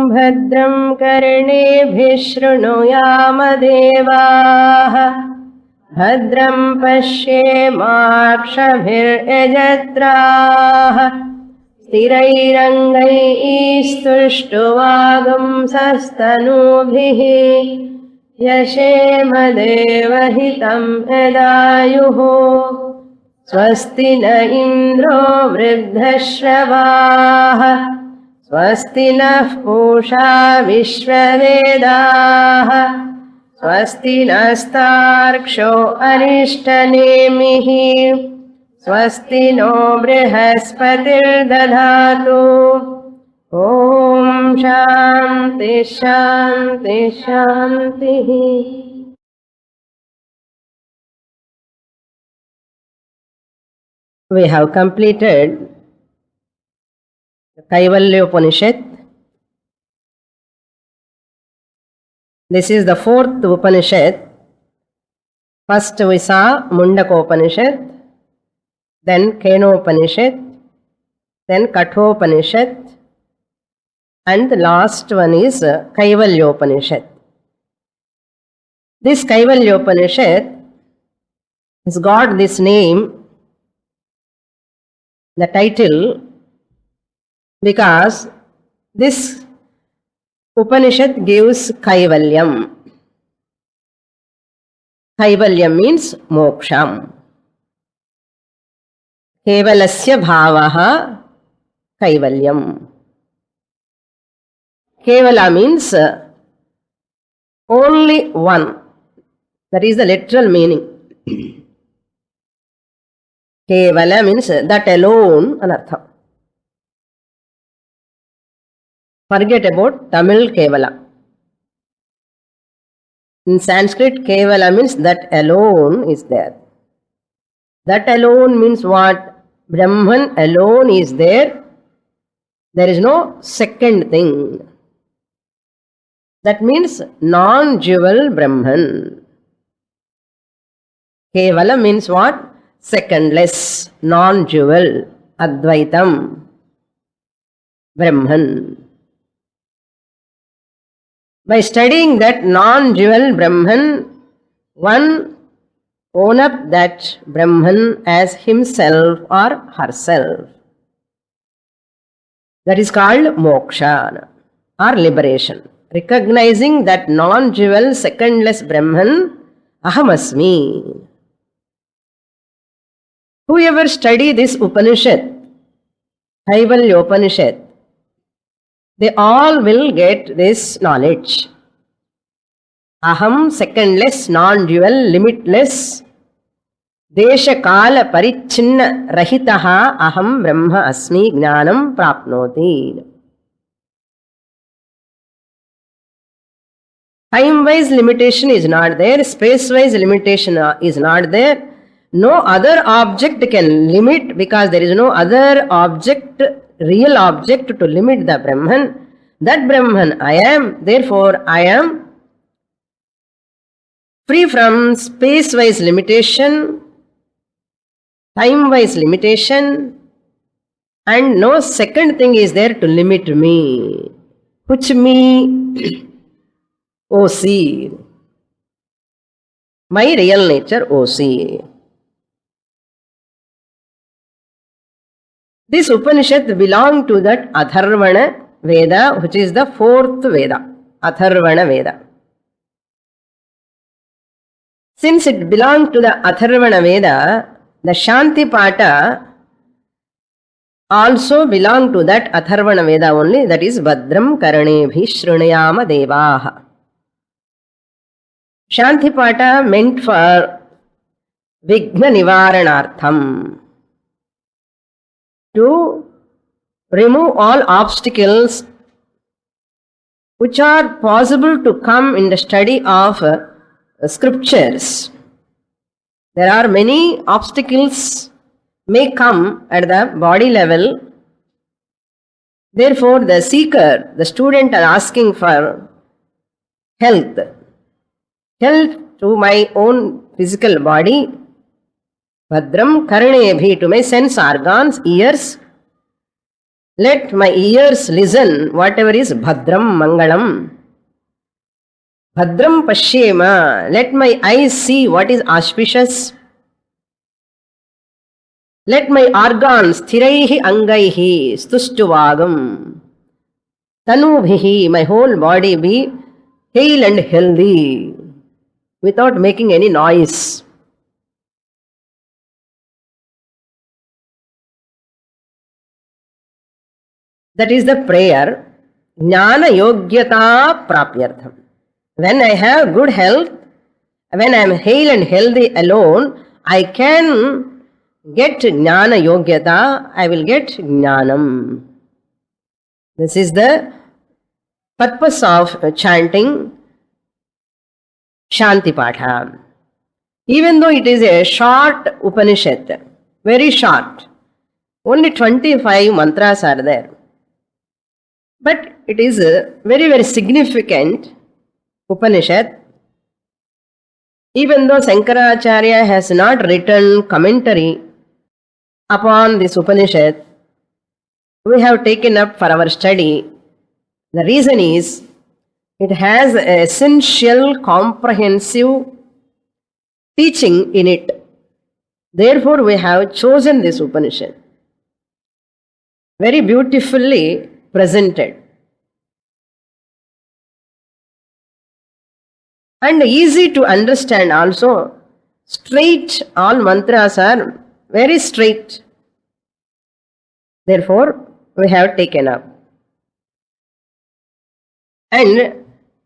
भद्रं कर्णेभिः शृणुयाम देवाः भद्रं पश्येमाक्षभिर्यजत्राः स्थिरैरङ्गैस्तुष्टुवागुंसस्तनूभिः यशेम देवहितं यदायुः स्वस्ति न इन्द्रो वृद्धश्रवाः स्वस्ति नः पूषा विश्ववेदाः स्वस्ति नस्तार्क्ष्यो अरिष्टनेमिः स्वस्ति नो बृहस्पतिर्दधातु ॐ शान्ति शान्ति शान्तिः. We have completed Kaivalya Upanishad. This is the fourth Upanishad. First we saw Mundaka Upanishad, then Kenopanishad, then Kathopanishad, and the last one is Kaivalya Upanishad. This Kaivalya Upanishad has got this name, the title, because this Upanishad gives Kaivalyam. Kaivalyam means moksham. Kevalasya bhavaha Kaivalyam. Kevala means only one. That is the literal meaning. Kevala means that alone anartham. Forget about Tamil Kevala. In Sanskrit, Kevala means that alone is there. That alone means what? Brahman alone is there. There is no second thing. That means non-dual Brahman. Kevala means what? Secondless, non-dual, Advaitam, Brahman. By studying that non-dual Brahman, one own up that Brahman as himself or herself. That is called moksha or liberation. Recognizing that non-dual, secondless Brahman, Ahamasmi. Whoever study this Upanishad, Kaivalya Upanishad, they all will get this knowledge. Aham, secondless, non-dual, limitless, desha kala parichinna rahitaha aham brahma asmi jnanam prapnoti. Time-wise limitation is not there, space-wise limitation is not there. No other object can limit, because there is no other object, real object to limit the Brahman. That Brahman I am, therefore I am free from space-wise limitation, time-wise limitation, and no second thing is there to limit me. Which me? OC. My real nature, OC. This Upanishad belongs to that Atharvana Veda, which is the fourth Veda, Atharvana Veda. Since it belongs to the Atharvana Veda, the Shanti Pata also belongs to that Atharvana Veda only, that is Bhadram Karnebhi Shrunayama Devaha. Shanti Pata meant for Vigna Nivaranartham, to remove all obstacles which are possible to come in the study of scriptures. There are many obstacles may come at the body level. Therefore, the seeker, the student are asking for health. Health to my own physical body. Bhadram karnebhi, to my sense organs, ears. Let my ears listen whatever is Bhadram Mangalam. Bhadram Pashyema. Let my eyes see what is auspicious. Let my organs Thiraihi Angaihi Stustuvagam. Tanubhihi, my whole body be hale and healthy without making any noise. That is the prayer. Jnana yogyata prapyartham. When I have good health, when I am hale and healthy alone, I can get jnana yogyata, I will get jnanam. This is the purpose of chanting Shanti Patha. Even though it is a short Upanishad, very short, only 25 mantras are there. But it is a very, very significant Upanishad. Even though Shankaracharya has not written commentary upon this Upanishad, we have taken up for our study. The reason is, it has an essential, comprehensive teaching in it. Therefore, we have chosen this Upanishad. Very beautifully presented. And easy to understand also. Straight, all mantras are very straight. Therefore, we have taken up. And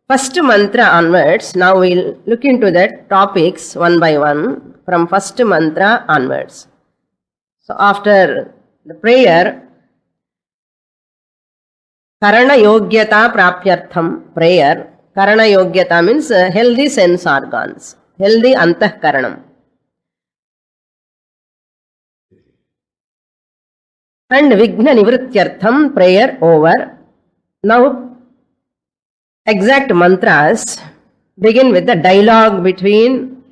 first mantra onwards, now we'll look into the topics one by one from first mantra onwards. So after the prayer, Karana Yogyata Prapyartham, prayer. Karana Yogyata means healthy sense organs, healthy Antahkaranam. And Vigna Nivrityartham, prayer over. Now, exact mantras begin with the dialogue between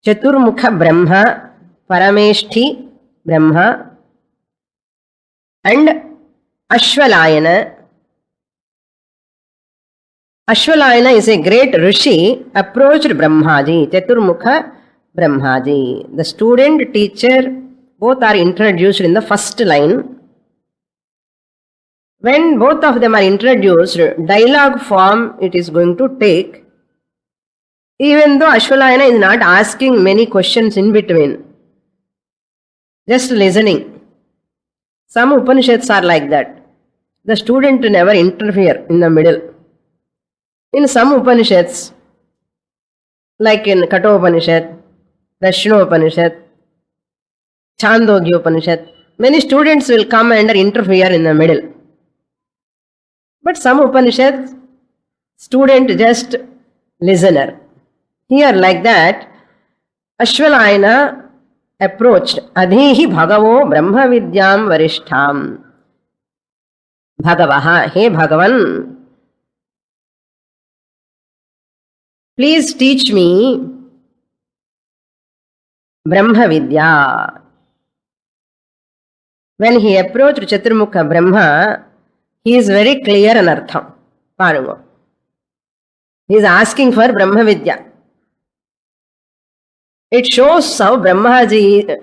Chaturmukha Brahma, Parameshthi Brahma, and Ashwalayana. Ashwalayana is a great Rishi, approached Brahmaji, Chaturmukha Brahmaji. The student, teacher, both are introduced in the first line. When both of them are introduced, dialogue form it is going to take. Even though Ashwalayana is not asking many questions in between, just listening. Some Upanishads are like that. The student never interfere in the middle. In some Upanishads, like in Kathopanishad, Prashnopanishad, Chandogya Upanishad, many students will come and interfere in the middle. But some Upanishads, student just listener. Here like that, Ashwalayana approached Adhihi Bhagavo Brahma Vidyam Varishtham. Bhagavaha, hey Bhagavan, please teach me Brahma Vidya. When he approached Chaturmukha Brahma, he is very clear in Artham. Parungo. He is asking for Brahma Vidya. It shows how Brahmaji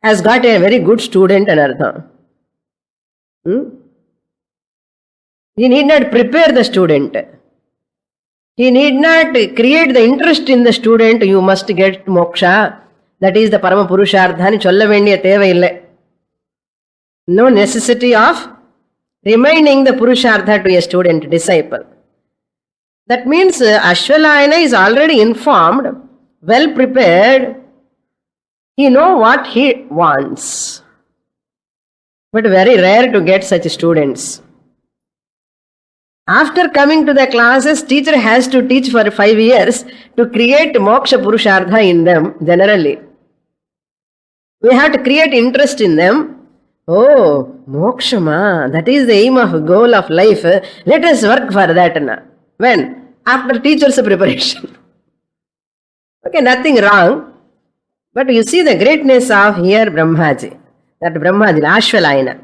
has got a very good student in Artham. He need not prepare the student. He need not create the interest in the student. You must get moksha. That is the Parama Purusharthani Chollavendiya Teva ille. No necessity of reminding the Purushartha to a student, disciple. That means Ashwalayana is already informed, well prepared. He knows what he wants. But very rare to get such students. After coming to the classes, teacher has to teach for 5 years to create moksha purushartha in them generally. We have to create interest in them. Oh, moksha ma, that is the aim of goal of life. Let us work for that. Na. When? After teacher's preparation. Okay, nothing wrong. But you see the greatness of here Brahmaji. That Brahmaji, Ashwalayana.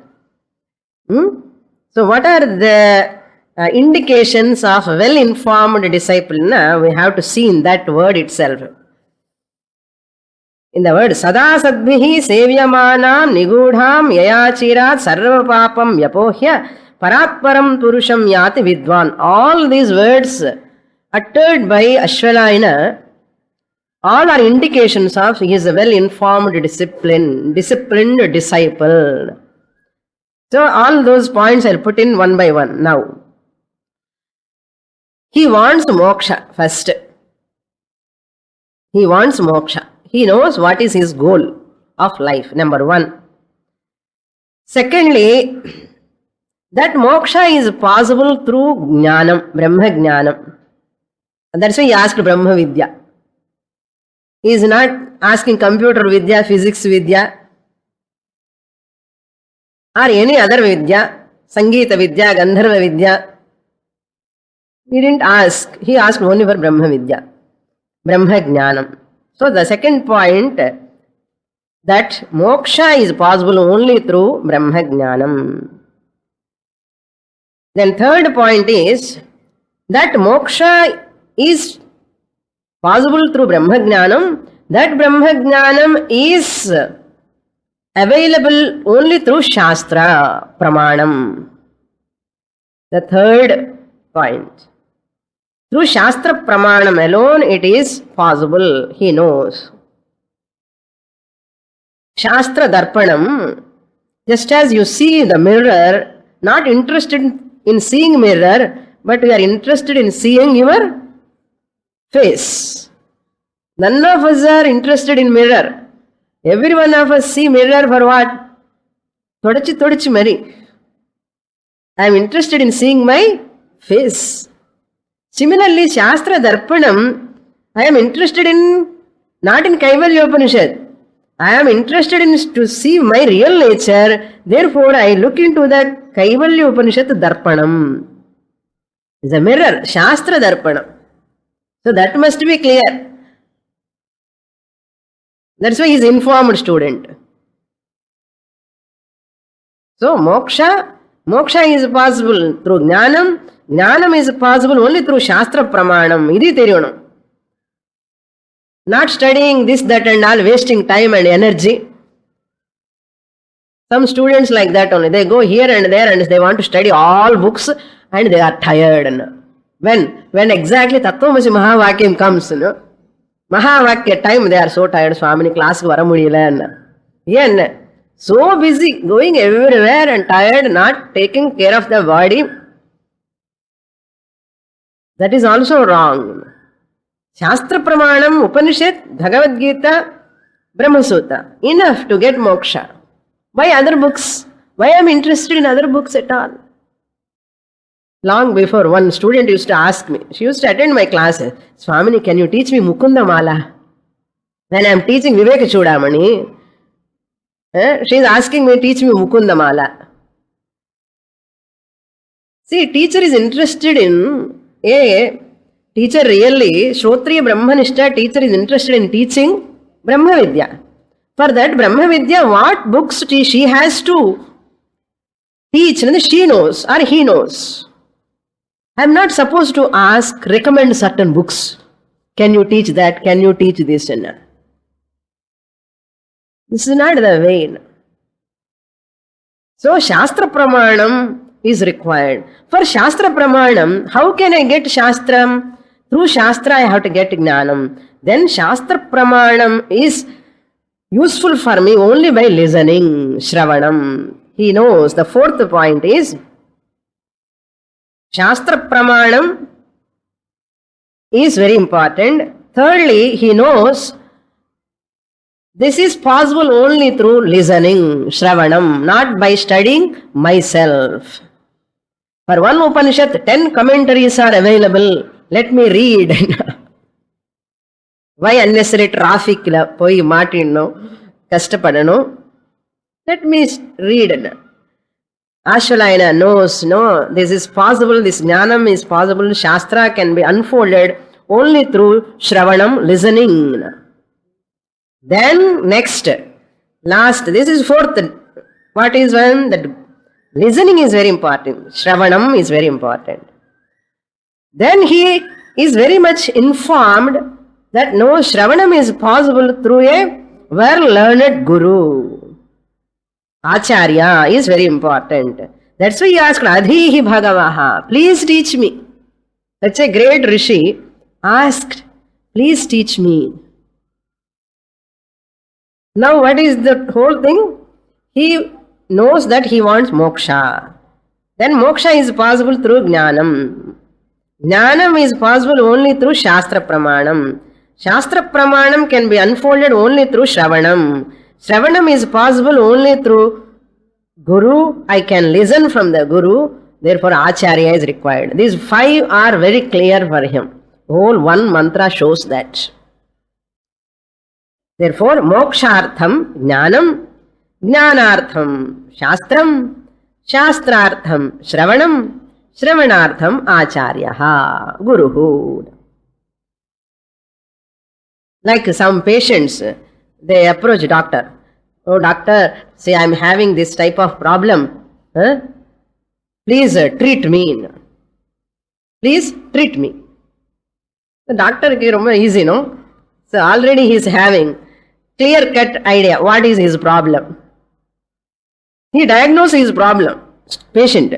So what are the indications of a well-informed disciple? We have to see in that word itself. In the word sada sadbhihi sevyamanam nigudham yayachirat sarva papam vyapohya paratparam purusham yati vidwan. All these words uttered by Ashwalayana, all are indications of he is a well-informed disciplined disciple. So all those points I'll put in one by one now. He wants moksha first. He wants moksha. He knows what is his goal of life, number one. Secondly, that moksha is possible through jnanam, Brahma jnanam. And that's why he asked Brahma Vidya. He is not asking computer Vidya, physics Vidya, or any other Vidya, Sangeeta Vidya, Gandharva Vidya. He didn't ask. He asked only for Brahma Vidya, Brahma Jnanam. So the second point, that moksha is possible only through Brahma Jnanam. Then third point is that moksha is possible through Brahma Jnanam. That Brahma Jnanam is available only through Shastra Pramanam. The third point. Through Shastra Pramanam alone it is possible, he knows. Shastra Darpanam, just as you see the mirror, not interested in seeing mirror, but you are interested in seeing your face. None of us are interested in mirror. Every one of us see mirror for what? Thodachi mari. I am interested in seeing my face. Similarly, Shastra Darpanam, I am interested in, not in Kaivalya Upanishad. I am interested in to see my real nature. Therefore, I look into that Kaivalya Upanishad Darpanam. It's a mirror, Shastra Darpanam. So that must be clear. That's why he is informed student. So moksha is possible through jnanam. Jnanam is possible only through Shastra Pramanam. Idi theriyonam. Not studying this, that and all, wasting time and energy. Some students like that only. They go here and there and they want to study all books and they are tired. When exactly Tattvamasi Mahavakyam comes, Mahavakya time, they are so tired. Swamini class ku vara mudiyala. Yeah, so busy, going everywhere and tired, not taking care of the body. That is also wrong. Shastra Pramanam, Upanishad, Bhagavad Gita, Brahma Sutta. Enough to get moksha. Why other books? Why I am interested in other books at all? Long before, one student used to ask me, she used to attend my classes, Swamini, can you teach me Mukunda Mala? When I am teaching Viveka Chudamani, she is asking me, teach me Mukunda Mala. See, teacher is interested in, teacher really, Shrotriya Brahmanishta teacher is interested in teaching Brahma Vidya. For that Brahma Vidya, what books she has to teach, she knows or he knows. I am not supposed to recommend certain books. Can you teach that? Can you teach this? This is not the way. So, Shastra Pramanam is required. For Shastra Pramanam, how can I get Shastram? Through Shastra, I have to get Jnanam. Then Shastra Pramanam is useful for me only by listening, Shravanam. He knows. The fourth point is, Shastra Pramanam is very important. Thirdly, he knows this is possible only through listening, Shravanam, not by studying myself. For one Upanishad, 10 commentaries are available. Let me read. Why unnecessary traffic? Poi maatino, kashtapadano. Let me read. Ashwalayana knows, no, this is possible, this jnanam is possible, Shastra can be unfolded only through Shravanam, listening. Then next, last, this is fourth. What is one? That Listening is very important. Shravanam is very important. Then he is very much informed that no, Shravanam is possible through a well-learned Guru. Acharya is very important. That's why he asked, Adhihi Bhagavaha, please teach me. Such a great Rishi asked, please teach me. Now what is the whole thing? He knows that he wants moksha. Then moksha is possible through jnanam. Jnanam is possible only through Shastra Pramanam. Shastra Pramanam can be unfolded only through Shravanam. Shravanam is possible only through Guru. I can listen from the Guru. Therefore Acharya is required. These 5 are very clear for him. Whole one mantra shows that. Therefore mokshartham jnanam, jnanartham shastram, shastrartham shravanam, shravanartham acharyaha, guruhu. Like some patients, they approach doctor. Oh doctor, say I am having this type of problem. Please treat me. Please treat me. The doctor is easy, no? So already he is having clear-cut idea what is his problem. He diagnoses his problem, patient.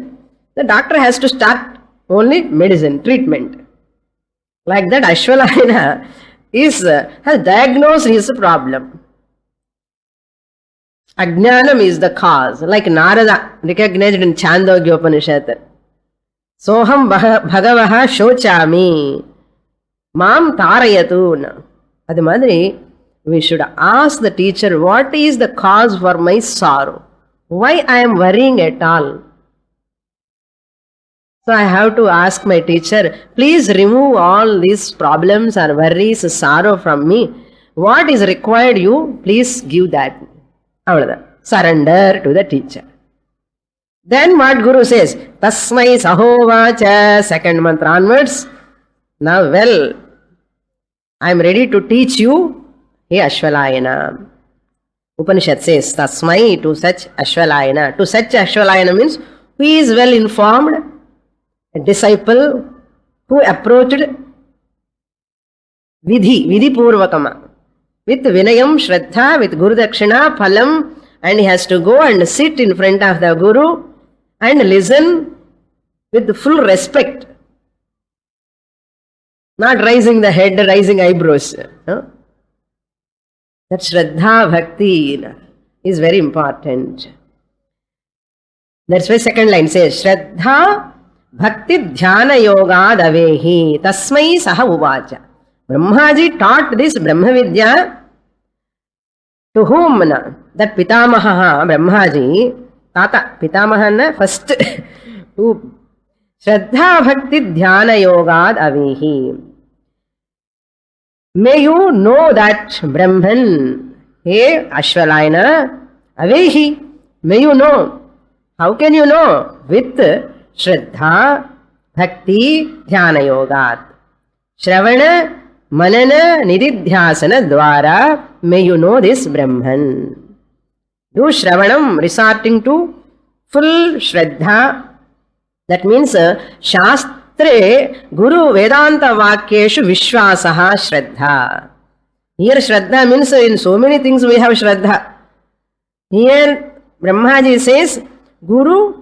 The doctor has to start only medicine, treatment. Like that Ashwalayana has diagnosed his problem. Ajnanam is the cause. Like Narada recognized in Chandogya Upanishad. Soham bhagavaha shochami mam tarayatun. Adi madri, we should ask the teacher, what is the cause for my sorrow? Why I am worrying at all? So I have to ask my teacher, please remove all these problems or worries, sorrow from me. What is required you, please give that. Surrender to the teacher. Then what Guru says? Tasmai sahovacha, second mantra onwards. Now well, I am ready to teach you, hey Ashwalayana. Upanishad says, Tasmai, to such Ashwalayana. To such Ashwalayana means, who is well informed, a disciple who approached Vidhi Purvakama, with Vinayam, Shraddha, with Guru Dakshina, Phalam, and he has to go and sit in front of the Guru and listen with full respect. Not raising the head, raising eyebrows. No? That Shraddha Bhakti is very important. That's why second line says, Shraddha Bhakti Dhyana Yoga Davehi Tasmai Saha Uvacha. Brahmaji taught this Brahma Vidya to whom? That Pitamaha Brahmaji, Tata, Pitamaha first, who Shraddha Bhakti Dhyana Yogad Avehi. May you know that Brahman, hey Ashwalayana, Avehi, may you know. How can you know? With Shraddha Bhakti Dhyana Yogad. Shravana Manana Nididhyasana Dwara, may you know this Brahman. Do Shravanam, resorting to full Shraddha. That means Shastre Guru Vedanta Vakyeshu Vishwasaha Shraddha. Here Shraddha means in so many things we have Shraddha. Here Brahmaji says Guru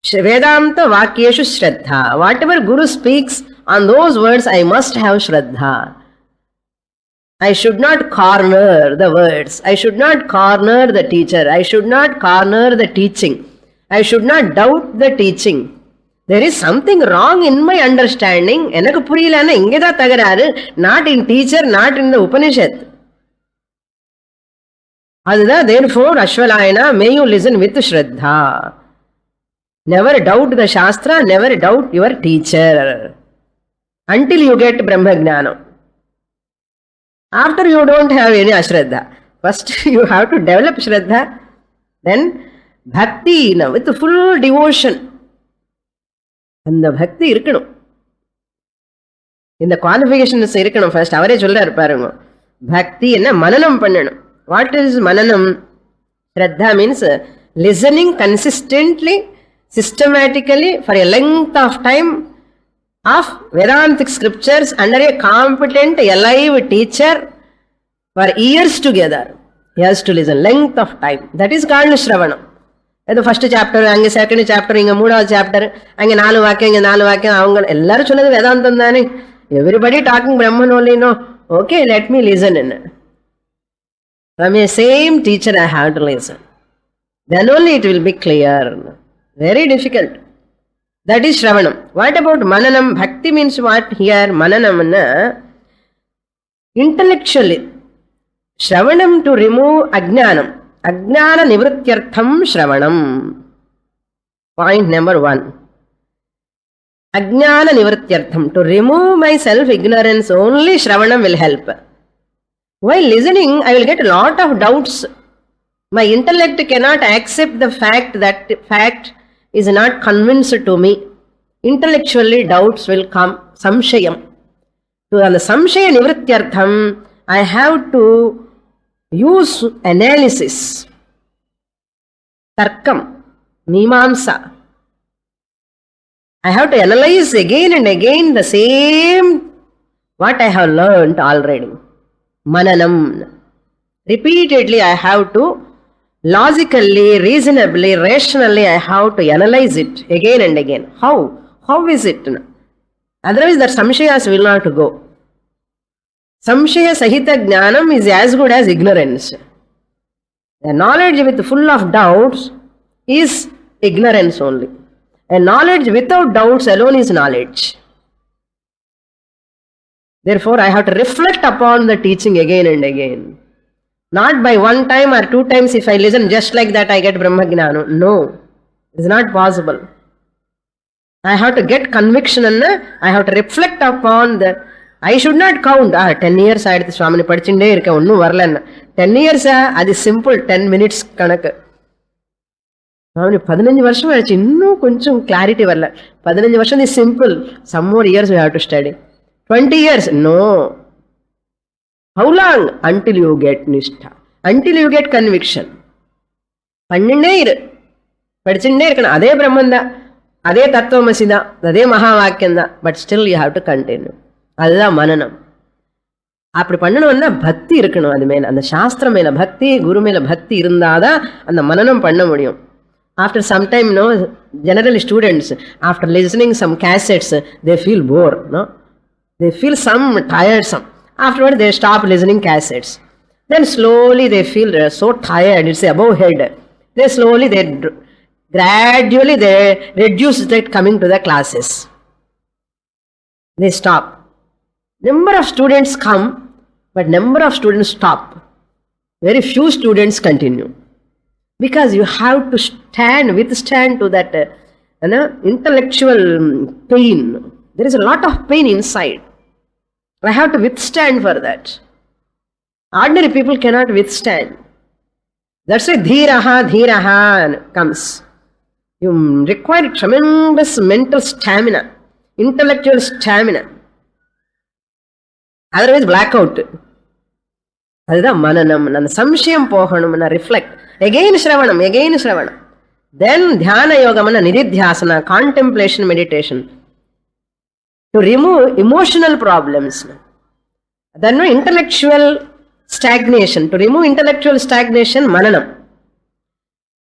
Vedanta Vakyeshu Shraddha. Whatever Guru speaks, on those words I must have Shraddha. I should not corner the words. I should not corner the teacher. I should not corner the teaching. I should not doubt the teaching. There is something wrong in my understanding. Enakku puriyalana ingeda tagararu, not in teacher, not in the Upanishad. Adha, therefore, Ashwalayana, may you listen with Shraddha. Never doubt the Shastra, never doubt your teacher. Until you get Brahma Jnana. After you don't have any Ashraddha. First you have to develop Shraddha. Then Bhakti, with full devotion. And the Bhakti irukkanum. In the qualifications irukkanum first. Avare solrar parunga. Bhakti enna mananam pannanum. What is mananam? Shraddha means listening consistently, systematically for a length of time of Vedantic scriptures under a competent, alive teacher for years together. He has to listen, length of time. That is called Shravanam. The first chapter, and the second chapter, and the third chapter, and the fourth vakyam, everyone சொன்னது வேதாந்தம் தானே. Everybody talking Brahman only, no. Okay, let me listen. From a same teacher I have to listen. Then only it will be clear. Very difficult. That is Shravanam. What about Mananam? Bhakti means what here? Mananam, intellectually. Shravanam to remove Ajnanam. Ajnana Nivrityartham Shravanam. Point number 1. Ajnana Nivrityartham. To remove my self-ignorance, only Shravanam will help. While listening, I will get a lot of doubts. My intellect cannot accept the fact that fact is not convinced to me. Intellectually, doubts will come. Samshayam. So, on the Samshaya Nivrityartham, I have to use analysis. Tarkam. Mimamsa. I have to analyze again and again the same what I have learned already. Mananam. Repeatedly I have to logically, reasonably, rationally I have to analyze it again and again. How? How is it? Otherwise that samshayas will not go. Samshaya sahita jnanam is as good as ignorance. A knowledge with full of doubts is ignorance only. A knowledge without doubts alone is knowledge. Therefore, I have to reflect upon the teaching again and again. Not by one time or two times, if I listen just like that, I get Brahma Jnana. No, it's not possible. I have to get conviction and I have to reflect upon the. I should not count. 10 years I had the Swamini Padichinde irka onnu varala. 10 years that is simple, 10 minutes kanaka. Swamini 15 varsham ayichu innu koncham clarity varala. 15 varsham is simple. Some more years we have to study. 20 years, no. How long? Until you get nishtha. Until you get conviction. Panninde iru. Padichinde irukana. Ade Brahmanda, ade Tattvamasi da, ade Mahavakyam da. But still you have to continue. அதுதான் மனனம். அப்படி பண்ணணும்னா பக்தி இருக்கணும். அது மேல அந்த சாஸ்திரம் மேல பக்தி, குரு மேல பக்தி இருந்தாதான் அந்த மனனம் பண்ண முடியும். After some time, no, generally students, after listening some cassettes, they feel bored, no? They feel some tiresome. Afterward, they stop listening cassettes. Then slowly they feel so tired, it's above head. They slowly, gradually they reduce that coming to the classes. They stop. Number of students come, but number of students stop. Very few students continue. Because you have to withstand to that intellectual pain. There is a lot of pain inside. I have to withstand for that. Ordinary people cannot withstand. That's why dhiraha comes. You require tremendous mental stamina, intellectual stamina. Otherwise blackout. அதுதான் மனனம். அந்த சம்சயம் போகணும்னா reflect. again Shravanam. Then Dhyana Yogamana Nididhyasana, contemplation, meditation. To remove emotional problems. Then no intellectual stagnation. To remove intellectual stagnation, Mananam.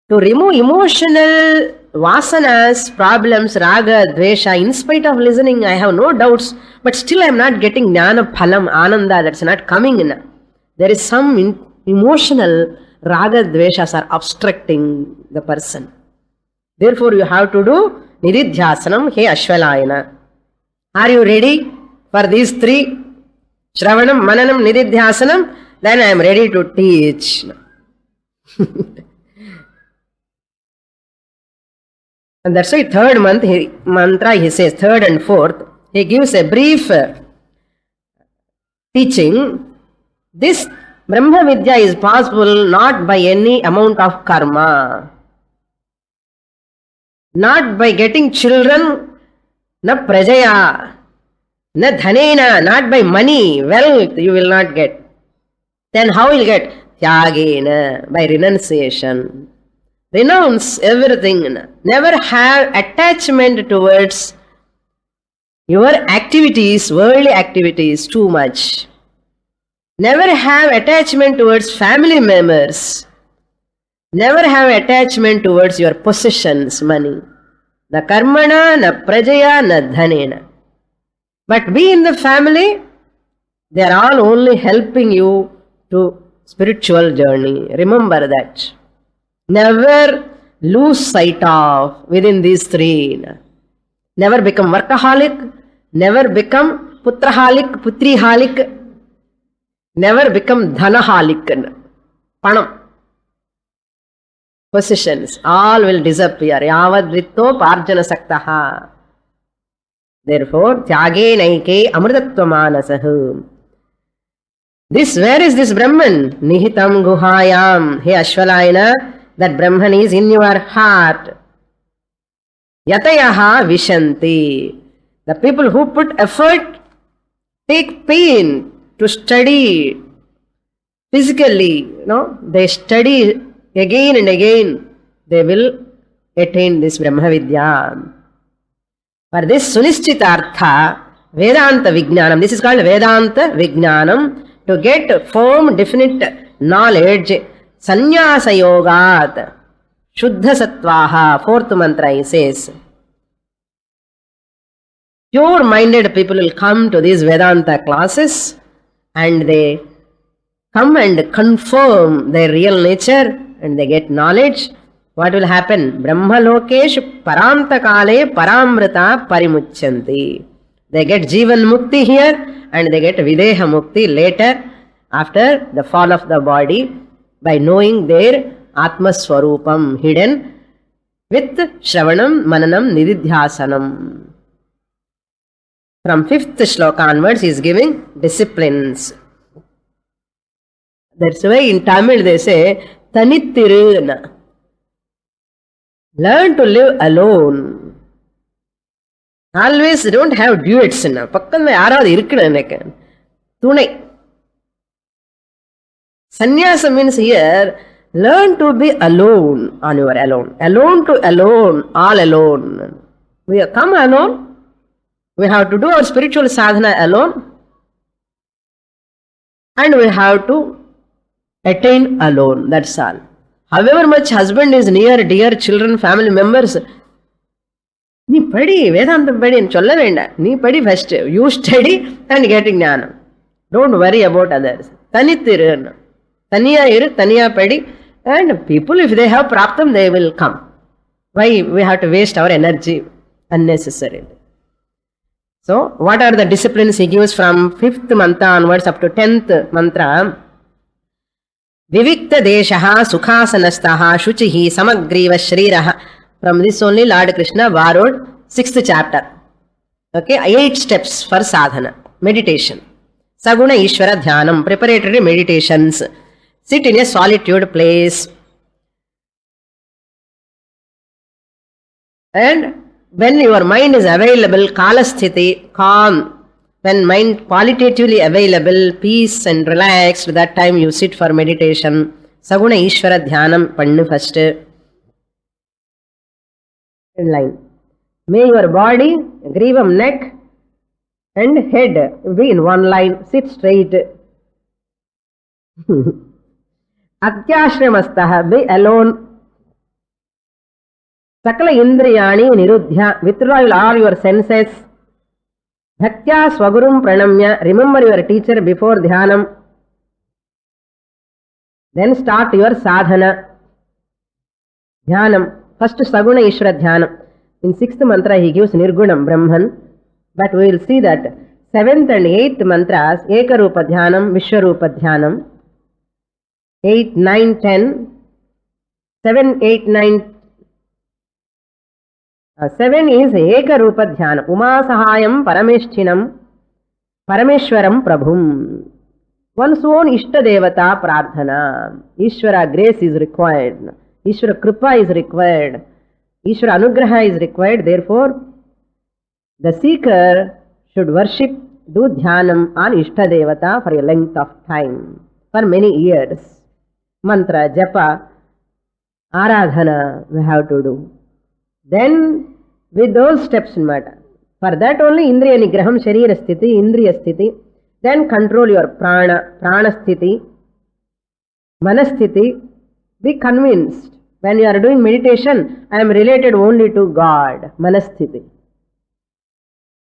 To remove emotional vasanas, problems, raga, dvesha, in spite of listening, I have no doubts, but still I am not getting jnana phalam, ananda, that's not coming in. There is some emotional raga, dveshas are obstructing the person. Therefore, you have to do Nididhyasanam, He Ashwalayana. Are you ready for these three? Shravanam, Mananam, Nididhyasanam? Then I am ready to teach. And that's why third mantra he says, third and fourth, he gives a brief teaching. This Brahma Vidya is possible not by any amount of karma, not by getting children, na prajaya, na dhanena, not by money, wealth you will not get. Then how will you get? Tyagena, by renunciation. Renounce everything. Never have attachment towards your activities, worldly activities, too much. Never have attachment towards family members. Never have attachment towards your possessions, money. Na karmana, na prajaya, na dhanena. But be in the family, they are all only helping you to spiritual journey. Remember that. Never lose sight of within these three. Never become workaholic. Never become putraholic, putriholic. Never become dhanaholic. Panam. Possessions. All will disappear. Yavad vritto parjana saktaha. Therefore, tyage naike amritatvamanasahu. This, where is this Brahman? Nihitam guhayam. Hey Ashwalayana, that Brahman is in your heart. Yatayaha vishanti. The people who put effort, take pain to study physically, they study again and again, they will attain this Brahma Vidya. For this Sunischitartha, Vedanta Vijnanam, this is called Vedanta Vijnanam, to get firm, definite knowledge, Sannyasa Yogat, Shuddha Sattvaha, fourth mantra he says. Pure-minded people will come to these Vedanta classes and they come and confirm their real nature and they get knowledge. What will happen? Brahmalokesh paramtakale paramrita parimuchanti. They get Jivan Mukti here and they get Videha Mukti later after the fall of the body by knowing their Atma Swarupam hidden with Shravanam, Mananam, Nididhyasanam. From 5th shloka onwards, he is giving disciplines. That's why in Tamil they say, Tanittiru. Learn to live alone. Always don't have duets. Pakkan yaravadu irukku enakku. Thunai. Sannyasa means here, learn to be alone on your alone. Alone to alone, all alone. We come alone. We have to do our spiritual sadhana alone. And we have to attain alone. That's all. However much husband is near, dear, children, family members, nee padi, Vedantam padi and cholla venda. Nee padi first. You study and get jnanam. Don't worry about others. Tanittiru. Taniya iru, taniya padi. And people, if they have praptam, they will come. Why we have to waste our energy unnecessarily? So, what are the disciplines he gives from 5th mantra onwards up to 10th mantra? Vivikta deshaha sukhasanastaha shuchihi samagriva shriraha. From this only Lord Krishna borrowed 6th chapter. Okay, 8 steps for sadhana, meditation. Saguna Ishvara Dhyanam, preparatory meditations. Sit in a solitude place. And when your mind is available, kalasthiti, calm, when mind qualitatively available, peace and relaxed, that time you sit for meditation. Saguna Ishvara Dhyanam, pannu first. In line. May your body, grivam, neck and head be in one line. Sit straight. Atyashramastaha, be alone. Sakala indriyani nirudhya, withdraw all your senses. Bhaktya swagurum pranamya, remember your teacher before dhyanam. Then start your sadhana. Dhyanam. First Saguna Ishvara Dhyanam. In 6th mantra he gives Nirgunam Brahman. But we will see that 7th and 8th mantras, Ekarupa Dhyanam, Vishwarupa Dhyanam. 8, 9, 10. 7, 8, 9. 7 is Ekarupa Dhyanam. Umasahayam Parameshchinam Parameshwaram Prabhum. One's own Ishta Devata Prarthana. Ishvara grace is required. Ishvara Kripa is required. Ishvara Anugraha is required. Therefore, the seeker should worship, do Dhyanam on Ishta Devata for a length of time, for many years. Mantra, Japa, Aradhana we have to do. Then with those steps matter. For that only Indriya Nigraham, Sharira Sthiti, Indriya Sthiti. Then control your prana, Prana Sthiti, Manasthiti. Be convinced when you are doing meditation, I am related only to God. Manasthiti.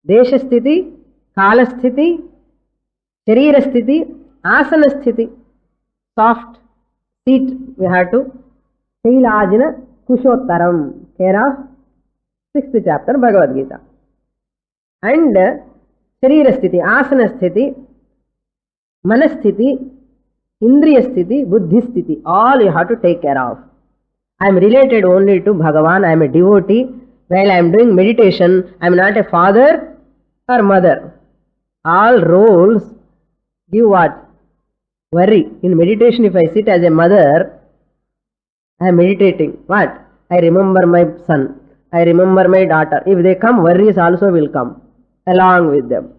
Desha Sthiti, Kala Sthiti, Sharira Sthiti, Asana Sthiti. Soft seat we have to. Shailajina Kushottaram. Care of 6th chapter Bhagavad Gita. And Sharira Sthiti, Asana Sthiti, Manasthiti, Indriya Sthiti, Buddhi Sthiti, all you have to take care of. I am related only to Bhagavan, I am a devotee. While I am doing meditation, I am not a father or mother. All roles give what? Worry. In meditation, if I sit as a mother, I am meditating. What? I remember my son. I remember my daughter. If they come, worries also will come along with them.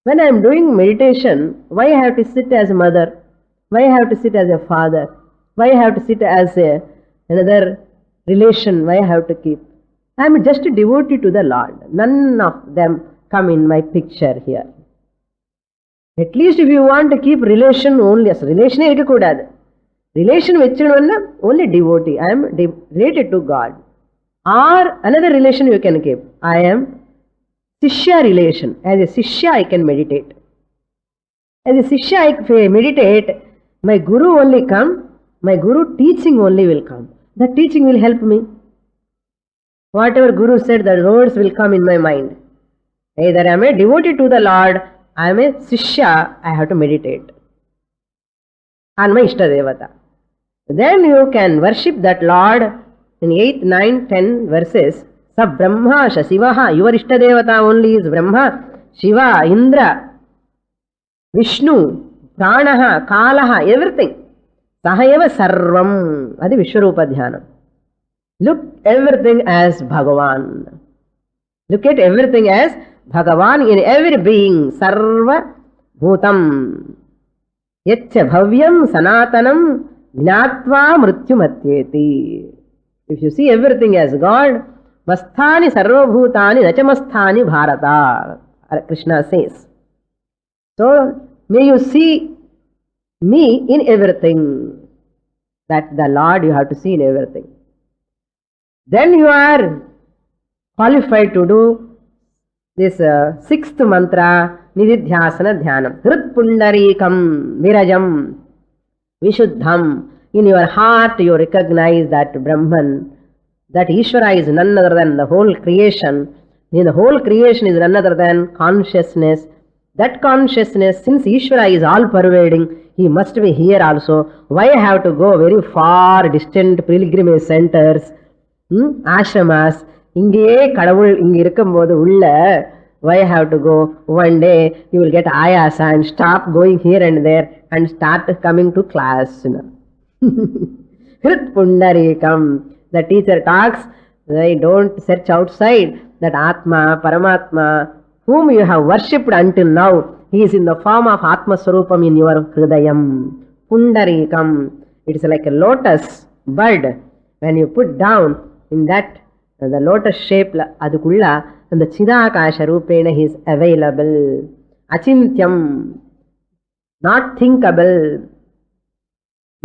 When I am doing meditation, why I have to sit as a mother? Why I have to sit as a father? Why I have to sit as another relation? Why I have to keep? I am just a devotee to the Lord. None of them come in my picture here. At least if you want to keep relation only, as relation relation only devotee. I am related to God. Or another relation you can keep. I am Sishya relation. As a Sishya I can meditate. As a Sishya I meditate, my Guru only come, my Guru teaching only will come. The teaching will help me. Whatever Guru said, the words will come in my mind. Either I am a devotee to the Lord, I am a Sishya, I have to meditate on my Ishtadevata. Then you can worship that Lord in 8, 9, 10 verses. Sa Brahma, Shivaha, your Ishtadevata only is Brahma, Shiva, Indra, Vishnu, Pranaha, Kalaha, everything. Sahayava Sarvam, Adi Vishwarupa Dhyana. Look everything as Bhagavan. Look at everything as Bhagavan in every being. Sarva Bhutam. Yaccha Bhavyam Sanatanam Gnatva Mrityumatyeti. If you see everything as God, Masthani Sarvabhutani Nachamasthani Bharata, Krishna says. So, may you see me in everything. That the Lord you have to see in everything. Then you are qualified to do this 6th mantra, Nididhyasana Dhyanam. Hrit Pundarikam Virajam Vishuddham. In your heart you recognize that Brahman, that Ishvara is none other than the whole creation. In the whole creation is none other than consciousness. That consciousness, since Ishvara is all pervading, he must be here also. Why I have to go very far distant pilgrimage centers, ashramas, inge kadavul inge irukkumbodhu ulla, why I have to go? One day you will get ayasa and stop going here and there and start coming to class. Hrit Pundarikam. The teacher talks, they don't search outside. That Atma, Paramatma, whom you have worshipped until now, he is in the form of Atma Swarupam in your Hridayam. Pundarikam. It is like a lotus bud. When you put down in that, the lotus shape, adukulla, and the Chidakasha Rupena he is available. Achintyam. Not thinkable.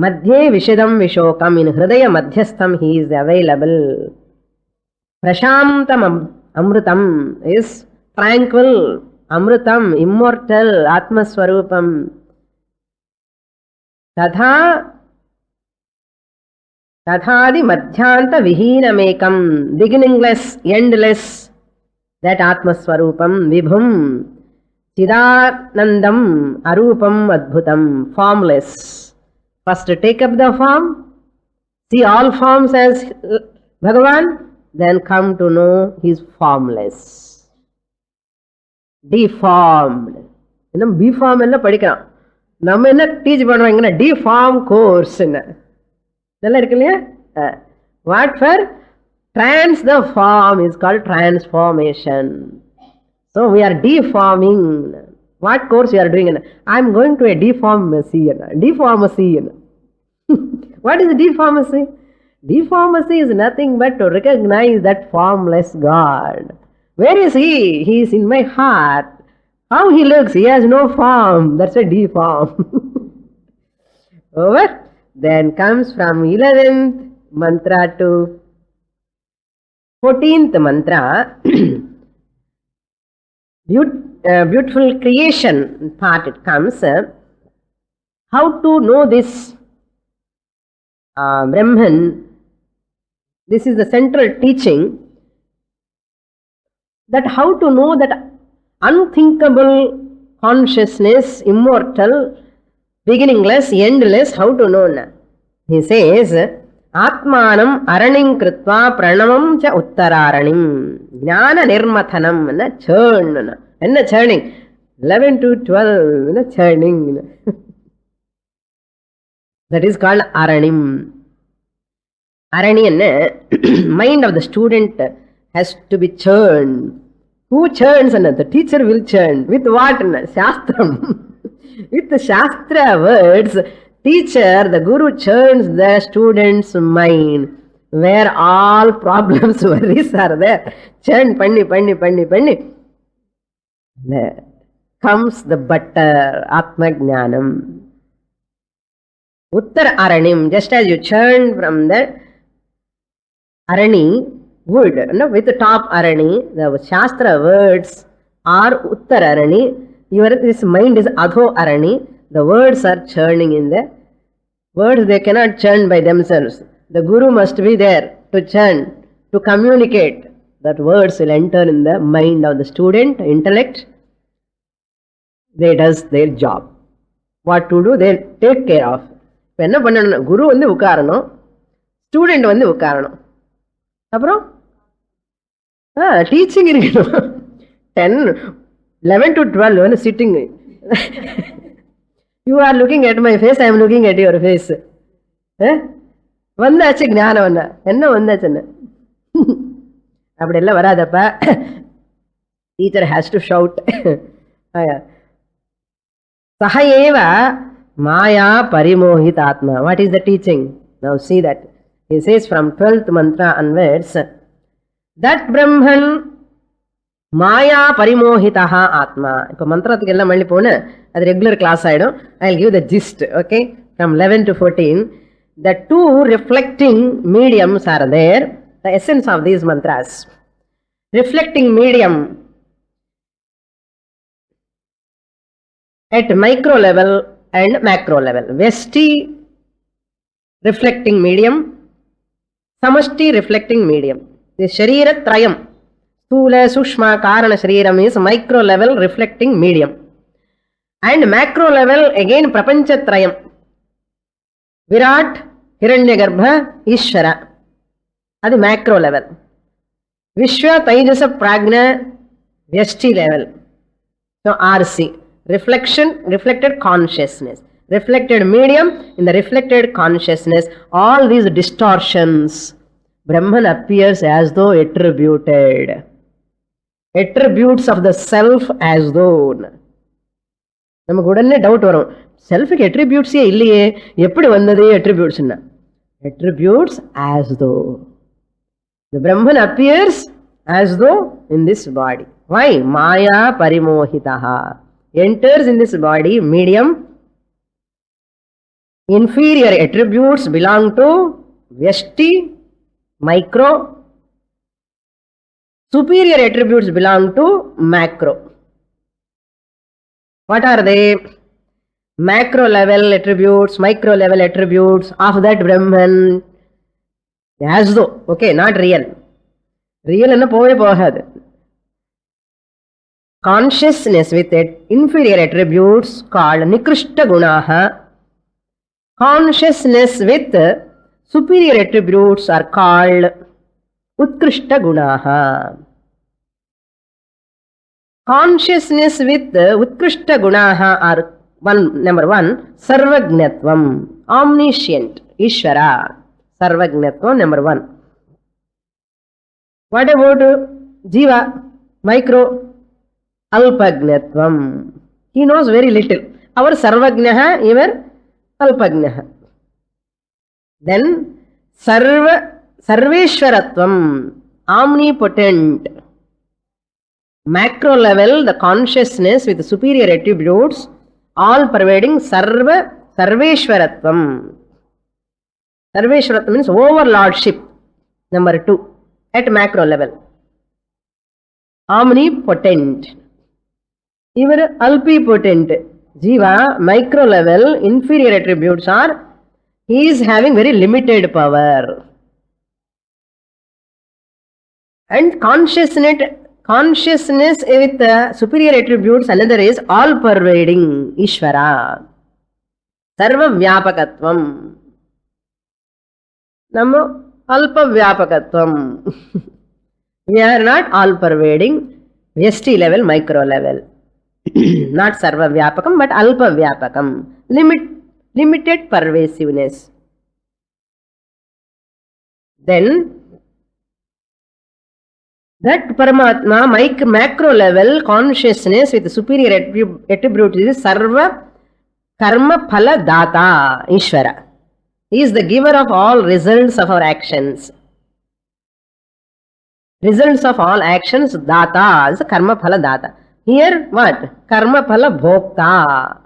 Madhye Vishadam Vishokam. In Hridaya Madhyastham he is available. Prashantam Amrutam is tranquil. Amrutam, immortal, Atmaswarupam. Tathadi Madhyanta Vihinamekam. Beginningless, endless. That Atmaswarupam. Vibhum. Chidanandam Arupam Adbhutam. Formless. First take up the form. See all forms as Bhagavan. Then come to know he is formless. Deformed. இன்னும் B-form எல்லாம் படிக்கலாம். நம்ம என்ன teach பண்ணுவாங்கன்னா deform course நல்லா இருக்கு இல்லையா? What for? The form is called transformation. So we are deforming. What course you are doing? I am going to a deformacy. Deformacy. What is deformacy? Deformacy is nothing but to recognize that formless God. Where is He? He is in my heart. How He looks? He has no form. That's a deform. Over. Then comes from 11th mantra to 14th mantra. Beautiful creation part it comes. How to know this Brahman? This is the central teaching, that how to know that unthinkable consciousness, immortal, beginningless, endless, how to know? He says, Atmanam araning kritva pranamam cha uttararanim jnana nirmathanam churn. Enna churning? 11 to 12 churning. That is called aranim. Arani, mind of the student has to be churned. Who churns? The teacher will churn. With what? Shastram. With the Shastra words, teacher, the Guru churns the student's mind, where all problems, worries are there. Churn, panni. There comes the butter, Atma Jnanam. Uttar Aranim, just as you churn from the Arani wood, with the top Arani, the Shastra words are Uttar Arani. This mind is Adho Arani. The words are churning in the words, they cannot churn by themselves. The Guru must be there to churn, to communicate. That words will enter in the mind of the student, intellect. They does their job. What to do, they take care of. When Guru வந்து உட்காரணும், student வந்து உட்காரணும். அப்புறம் teaching இருக்கணும். 11 to 12 when sitting. You are looking at my face, I am looking at your face. வந்தாச்சு ஞானம் வந்தா என்ன வந்தாச்சுன்னு அப்படி எல்லாம் வராதப்பா. Teacher has to shout. Sahayeva Maya Parimohitatma. What is the teaching? Now see that. He says from 12th mantra onwards, that Brahman Maya Parimohitaha Atma. இப்போ மந்திரத்துக்கு எல்லாம் மல்லி போன அது ரெகுலர் கிளாஸ் ஆயிடும். I'll give the gist, okay? From 11 to 14, the two reflecting mediums are there. The essence of these mantras. Reflecting medium at micro level and macro level. Vesti reflecting medium, Samashti reflecting medium. The Sharira Trayam, Stula, Sushma, Karana Shariram is micro level reflecting medium. And macro level again Prapancha Trayam. Virat, Hiranyagarbha, Ishvara. That is macro level. Vishwa, Taijasa, Pragna, Vyashti level. So RC. Reflection, reflected consciousness. Reflected medium, in the reflected consciousness, all these distortions, Brahman appears as though attributed. Attributes of the self as though. நமக்கு உடனே doubt வரும், செல்ஃபுக்கு அட்ரிபியூட்ஸே இல்லையே, எப்படி வந்ததே அட்ரிபியூட்ஸ்னா? Attributes as though. The Brahman appears as though in this body. Why? Maya Parimohitaha. Enters in this body, medium. Inferior attributes belong to Vyashti, micro. Superior attributes belong to macro. What are they? Macro level attributes, micro level attributes of that Brahman. As though, okay, not real. Real enna pove pohadu. Consciousness with inferior attributes called Nikrishta Gunaha. Consciousness with superior attributes are called Utkrishta Gunaha. Consciousness with Utkrishta Gunaha are number one, Sarvagnatvam, omniscient, Ishvara. Sarvagnatvam, number one. What about Jiva, micro? Alpagnatvam. He knows very little. Our Sarvagnaha, even Alpagnaha. Then Sarveshwaratvam, omnipotent. Macro level, the consciousness with superior attributes, all pervading Sarveshwaratvam. Sarveshwaratvam means overlordship. Number 2, at macro level. Omnipotent. Even alpipotent. Jiva, micro level, inferior attributes are, he is having very limited power. And consciousness with superior attributes, another is all pervading, Ishvara. Sarva Vyapakatvam. Namo Alpa Vyapakatvam. We are not all pervading, Vyasti level, micro level. Not Sarva Vyapakam, but Alpa Vyapakam. Limited pervasiveness. Then, that Paramatma, macro level consciousness with superior attributes is Sarva Karma Phala Data, Ishvara. He is the giver of all results of our actions. Results of all actions, Data is Karma Phala Data. Here, what? Karma Phala Bhokta.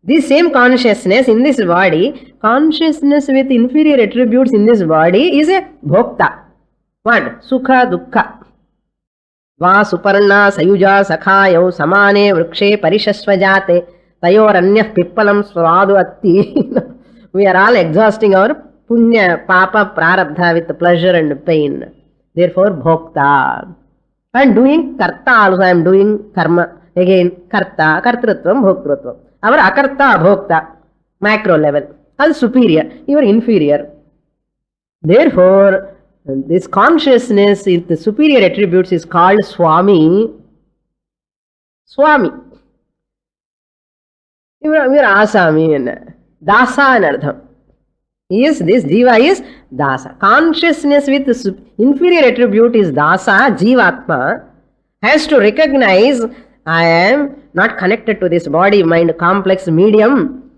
This same consciousness in this body, consciousness with inferior attributes in this body is a Bhokta. What? Sukha Dukkha. Va Suparna Sayuja Sakhayau Samane Vrukshe Parishasvajate Tayoranyah Pippalam Swadu Atti. We are all exhausting our Punya, Papa, Prarabdha with pleasure and pain. Therefore, Bhokta. And doing Karta also, I am doing Karma. Again, Karta, Kartrutvam, Bhoktritvam. Our Akarta, Bhokta, macro level. As superior, you are inferior. Therefore, this consciousness with the superior attributes is called Swami. Swami. You are Asami and Dasa and Ardham. Yes, this Jiva is Dasa. Consciousness with inferior attribute is Dasa, Jivatma, has to recognize I am not connected to this body, mind, complex medium.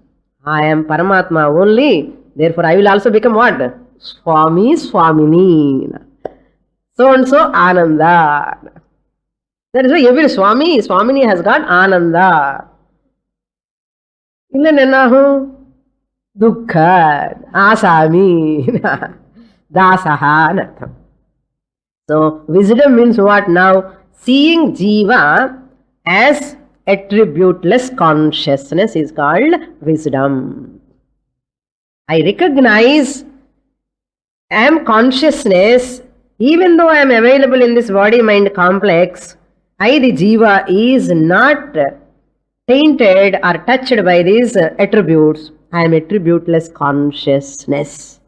I am Paramatma only. Therefore, I will also become what? Swami, Swamini. So and so, Ananda. That is why every Swami, Swamini has got Ananda. Illa Nenahu. Dukkha, Asami, Dasaha. So, wisdom means what now? Seeing Jiva as attributeless consciousness is called wisdom. I recognize I am consciousness, even though I am available in this body-mind complex, I, the Jiva, is not tainted or touched by these attributes. I am attributeless consciousness.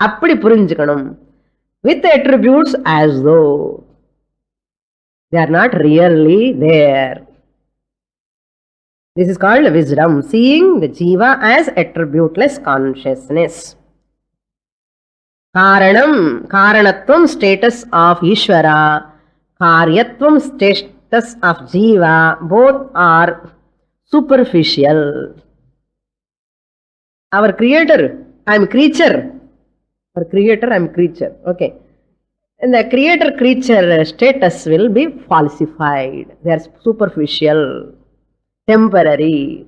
Appadi purinjikanam. With the attributes as though they are not really there. This is called wisdom, seeing the Jiva as attributeless consciousness. Karanam, Karanatvam, status of Ishvara, Karyatvam, status of Jiva, both are superficial. Our creator, I am creature. Our creator, I am creature. Okay. And the creator-creature status will be falsified. They are superficial, temporary.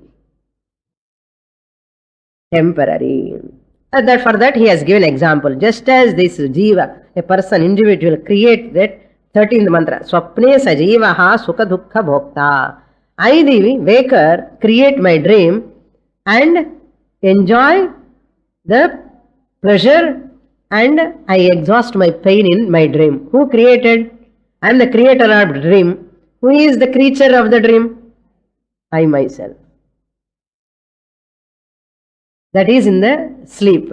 That for that he has given example. Just as this Jiva, a person, individual, create that 13th mantra. Swapne sajivaha sukha dukkha bhokta. I, the waker, create my dream and enjoy the pleasure and I exhaust my pain in my dream. Who created? I am the creator of the dream. Who is the creature of the dream? I myself. That is in the sleep.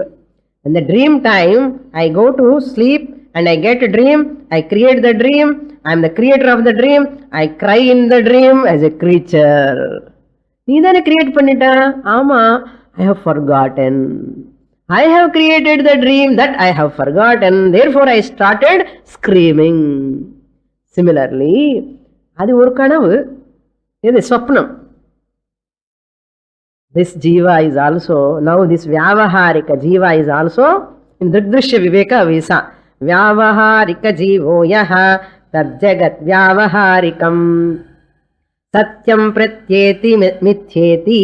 In the dream time, I go to sleep and I get a dream. I create the dream. I am the creator of the dream. I cry in the dream as a creature. Needha create pannita? Ama, I have forgotten. I have created the dream that I have forgotten. Therefore, I started screaming. Similarly, adi oru kanavu, idu swapnam. This jiva is also, now this vyavaharika jiva is also in Dridrishya Viveka Visa. Vyavaharika jivo yaha tad jagat vyavaharikam satyam pratyeti mithyeti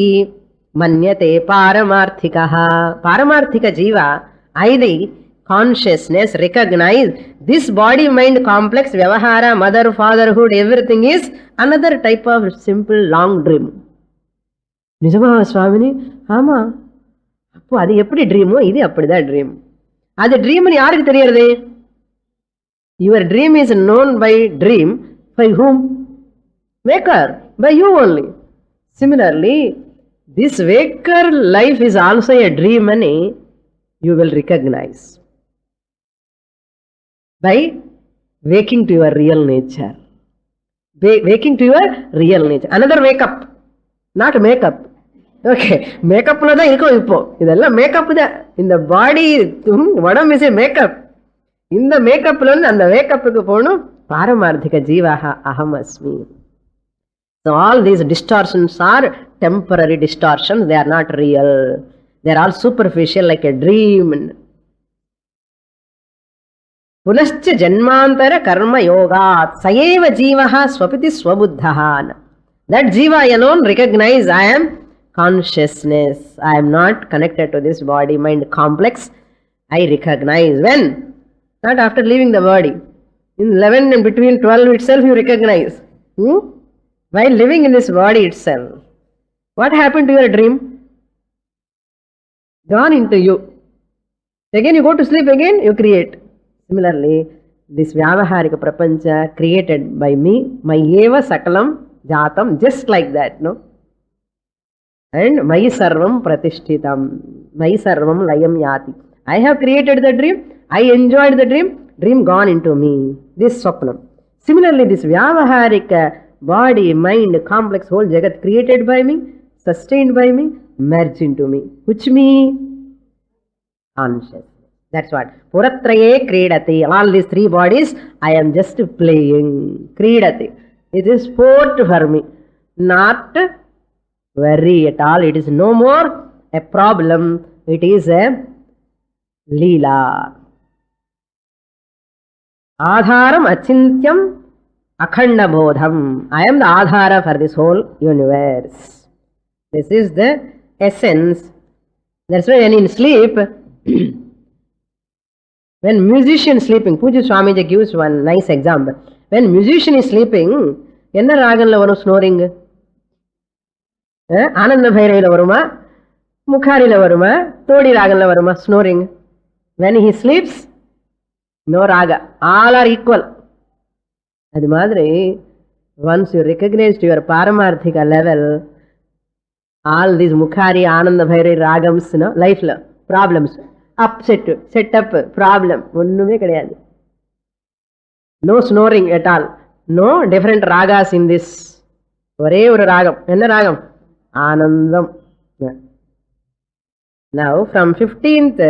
manyate paramarthikaha. Paramarthika jiva, I, consciousness, recognize this body mind complex, vyavahara, mother, fatherhood, everything is another type of simple long dream. நிஜமா சுவாமினி? ஆமா. அப்போ அது எப்படி ட்ரீமோ இது அப்படிதான் dream. அது ட்ரீம்னு யாருக்கு தெரியறது? Your dream is known by dream. By whom? Waker. By you only. Similarly this waker life is also a dream అని you will recognize by waking to your real nature. Waking to your real nature. Another wake up, not makeup. Okay, மேக்கப்ல தான் இருக்கும். இப்போ இதெல்லாம் makeup தான். இந்த பாடி உடம்பு is makeup. இந்த மேக்கப்ல இருந்து அந்த மேக்கப்புக்கு போகணும். பாரமார்த்திக ஜீவாக அகம் அஸ்மி. So all these distortions are temporary distortions. They are not real. They are all superficial, like a dream. Punascha janmantara karma yogat sayeva jivaha swapiti swabuddhaha. That jiva alone recognize I am consciousness. I am not connected to this body mind complex. I recognize. When? Not after leaving the body. In 11 and between 12 itself you recognize. While living in this body itself. What happened to your dream? Gone into you. Again you go to sleep, again you create. Similarly, this vyavaharika prapancha created by me, my eva sakalam jatam, just like that, no? And mayi sarvam pratishtitam, mayi sarvam layam yati. I have created the dream, I enjoyed the dream, dream gone into me. This swapnam. Similarly, this vyavaharika body, mind, complex whole jagat created by me, sustained by me, merged into me. Which me? Conscious. That's what. Puratraye kridati. All these three bodies, I am just playing. Kridati. It is sport for me. Not worry at all. It is no more a problem. It is a leela. Adharam achintyam akhanda bodham. I am the adhara for this whole universe. This is the essence. That's why when in sleep, when musician sleeping, Puja Swamiji gives one nice example. When musician is sleeping, enna raganla varum snoring? Ananda Bhairayila varuma, Mukharila varuma, Todi raganla varuma snoring. When he sleeps, no raga. All are equal. Adi madri, once you recognize to your paramarthika level, all these Mukhari, Ananda Bhairayila ragams, no, life problems. Upset, set up, problem. ஒண்ணுமே கிடையாது. No snoring at all. No different ragas in this. ஒரே ஒரு ராகம். என்ன ராகம்? ஆனந்தம். Now from 15th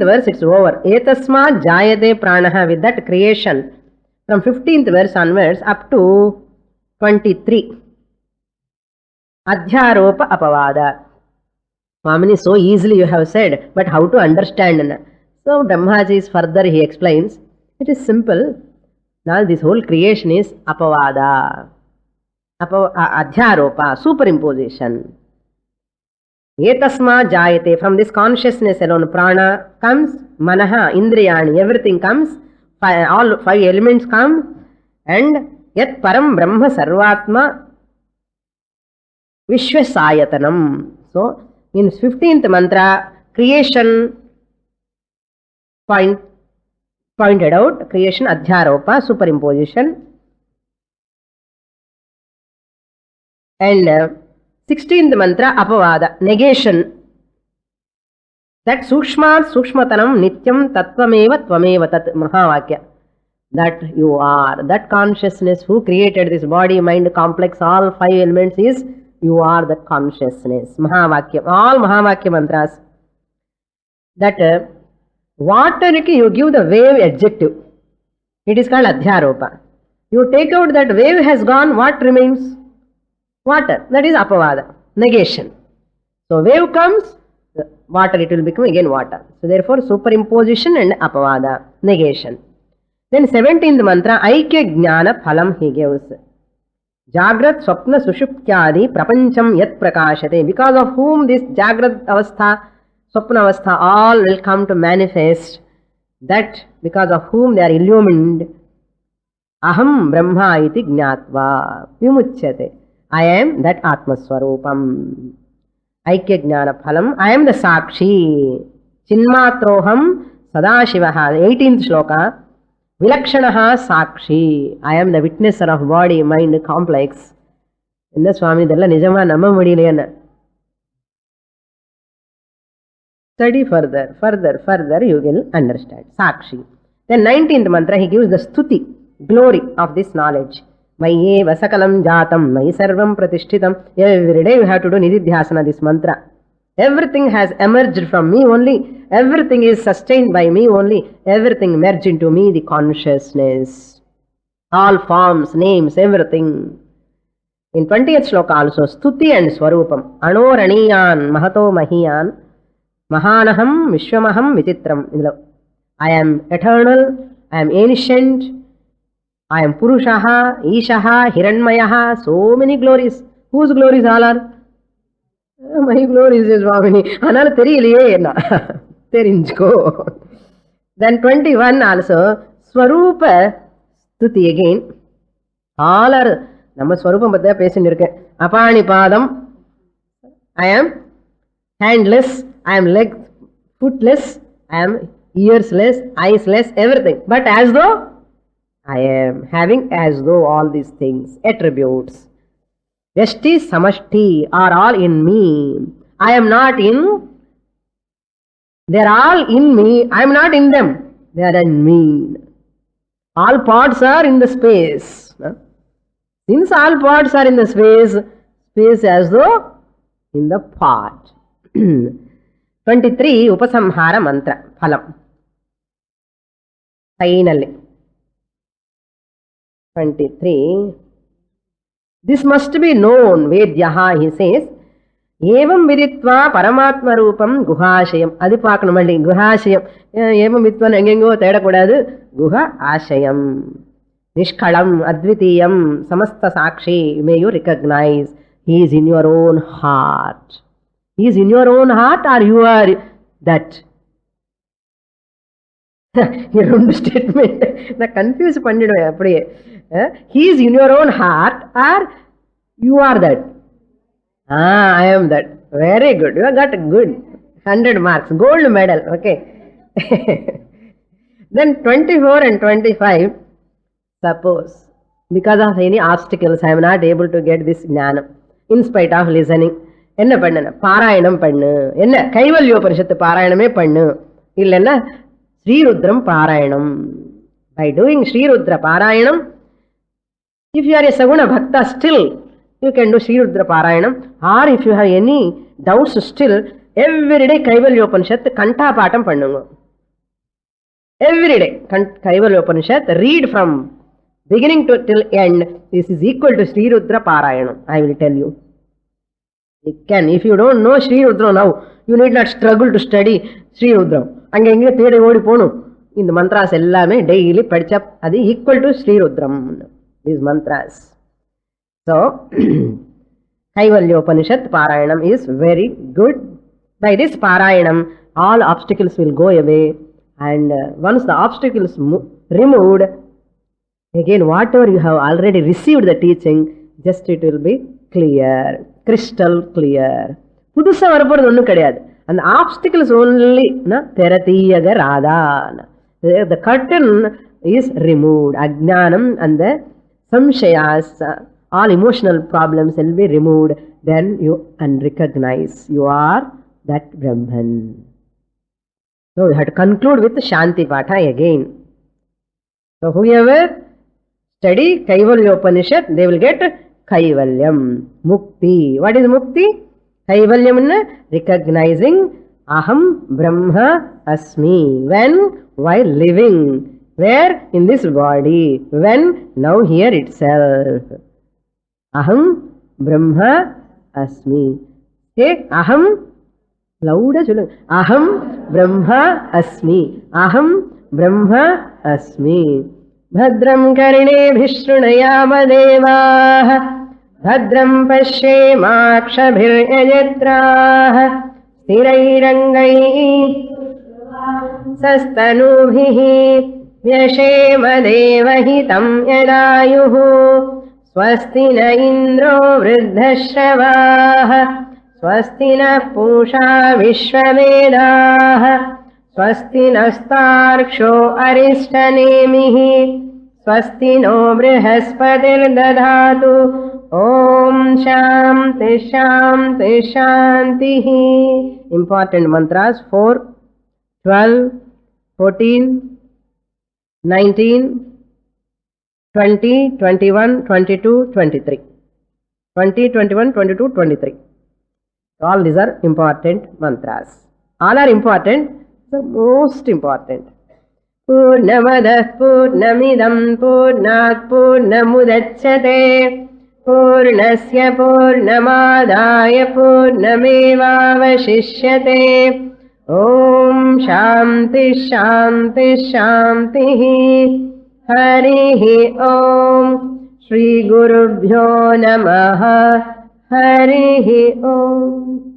verse it's over. Etasmat jayate pranaha. With that creation, from 15th verse onwards up to 23. Adhyaropa apavada. Swamini, so easily you have said, but how to understand? So Brahmaji is further, he explains, it is simple. Now this whole creation is apavada. Adhyaropa, superimposition. Etasma jayate, from this consciousness alone, prana comes, manaha, indriyani, everything comes, all five elements come, and yat param brahma sarvatma vishwasayatanam. So, in 15th mantra, creation pointed out, creation, adhyaropa, superimposition. And 16th mantra, apavada, negation. That sukshmatanam nityam tattvameva tvameva tat mahavakya. That you are, that consciousness who created this body, mind, complex, all five elements is, you are that consciousness. Mahavakya, all Mahavakya mantras. That water, you give the wave adjective. It is called adhyaropa. You take out that wave has gone, what remains? water. That is apavada, negation. So wave comes, water, it will become again water. So therefore superimposition and apavada, negation. Then 17th mantra, Aikya Jnana Phalam he gives. Jagrat Swapna Sushuptyadi Prapancham Yat Prakashate. Because of whom this Jagrat Avastha, Swapna Avastha all will come to manifest, that because of whom they are illumined. Aham Brahma iti Jnatva Vimuchyate. I am that Atma Swarupam. Aikya Jnana Phalam. I am the Sakshi. Chinmatroham Sadashivaha. 18th shloka. Vilakshanaha Sakshi. I am the witnesser of body, mind, complex. In the Swami, Della Nijama Nama Mudilena. Study further, you will understand. Sakshi. Then 19th mantra, he gives the stuti, glory of this knowledge. Maye vasakalam jatam, mayi sarvam pratishthitam. Every day you have to do nididhyasana, this mantra. Everything has emerged from me only. Everything is sustained by me only. Everything merged into me, the consciousness. All forms, names, everything. In 20th shloka also, stuti and swarupam. Anoraniyan, mahato mahiyan, mahanaham, vishwamaham, vichitram. I am eternal, I am ancient, I am Purushaha, Ishaha, Hiranmayaha, so many glories. Whose glories all are? My glories is Swamini. Anal theriyaliye na. Therinjko. Then 21 also, Swarupa Stuti again. All are, Nama Swarupam Badha patient irke. Apani Padam. I am handless, I am leg, footless, I am earsless, eyesless, everything. But as though I am having as though all these things, attributes. Vyashti, Samashti are all in me. I am not in, they are all in me. I am not in them. They are in me. All parts are in the space. Since all parts are in the space, space as though in the part. 23, Upasamhara Mantra, Phalam. Finally. 23. This must be known, Vedyaha, he says. Evam viditva paramatma rupam guhashayam. Adipakanamalli, guhashayam. Evam viditva nangengo teda kodadu. Guha ashayam. Nishkalam, advitiyam, samasta sakshi. May you recognize he is in your own heart. He is in your own heart or you are that? Your own statement. Na confuse pannidu apdiye. He is in your own heart or you are that? I am that. Very good. You have got a good 100 marks. Gold medal. Okay. Then 24 and 25. Suppose because of any obstacles I am not able to get this jnana. In spite of listening. என்ன பண்ணன பாராயணம் பண்ணு என்ன கைவல்யோபனிஷத்து பாராயணமே பண்ணு இல்லைன்னா ஸ்ரீருத்ரம் பாராயணம் by doing ஸ்ரீருத்ர பாராயணம் if you are a saguna bhakta still you can do ஸ்ரீருத்ர பாராயணம் or if you have any doubts still every day கைவல்யோபனிஷத்து கண்டா பாட்டம் பண்ணுங்க every day கைவல்யோபனிஷத் read from beginning to till end. This is equal to ஸ்ரீருத்ர பாராயணம். I will tell you. You can. If you don't know Sri Rudra now, you need not struggle to study Sri Rudra. அங்கே எங்கே தேடி ஓடி போகணும். இந்த mantras எல்லாமே daily படிச்சா அது equal to Shri Rudram. These mantras. So, Kaivalyopanishad Parayanam is very good. By this Parayanam, all obstacles will go away. And once the obstacles removed, again whatever you have already received the teaching, just it will be clear. Crystal clear. புதுசா வரப்போறது ஒன்றும் கிடையாது. அந்த obstacles only தெரதீயக ராதான். The curtain is removed. Ajnanam and the samshayas, all emotional problems will be removed. Then you recognize you are that Brahman. So we have to conclude with Shanti Patha again. So whoever study Kaivalyopanishad, they will get Kaivalyam, Mukti. What is Mukti? Kaivalyam is recognizing Aham Brahma Asmi. When? While living. Where? In this body. When? Now here itself. Aham Brahma Asmi. Hey, Aham, louder chulu. Aham Brahma Asmi. Aham Brahma Asmi. Bhadram karne bhishrunayama devaah. Bhadram pashyemakshabhiryajatraah. Sthirairangai सस्तनूभिः व्यशेम देवहितं यदायुः स्वस्ति न इन्द्रो वृद्धश्रवाः स्वस्ति नः पूषा विश्ववेदाः स्वस्ति नस्तार्क्ष्यो अरिष्टनेमिः स्वस्ति no बृहस्पतिर्दधातु ॐ शान्ति शान्ति शान्तिः. Important mantras 4, 12, 14, 19, 20, 21, 22, 23. 20, 21, 22, 23. All these are important mantras. All are important, the most important. Purnamadah Purnamidam Purnat Purnamudachyate Purnasya Purnamadaya Purnamevavashishyate. Om Shanti Shanti Shanti. Harihi Om. Shri Gurubhyo Namaha. Harihi Om.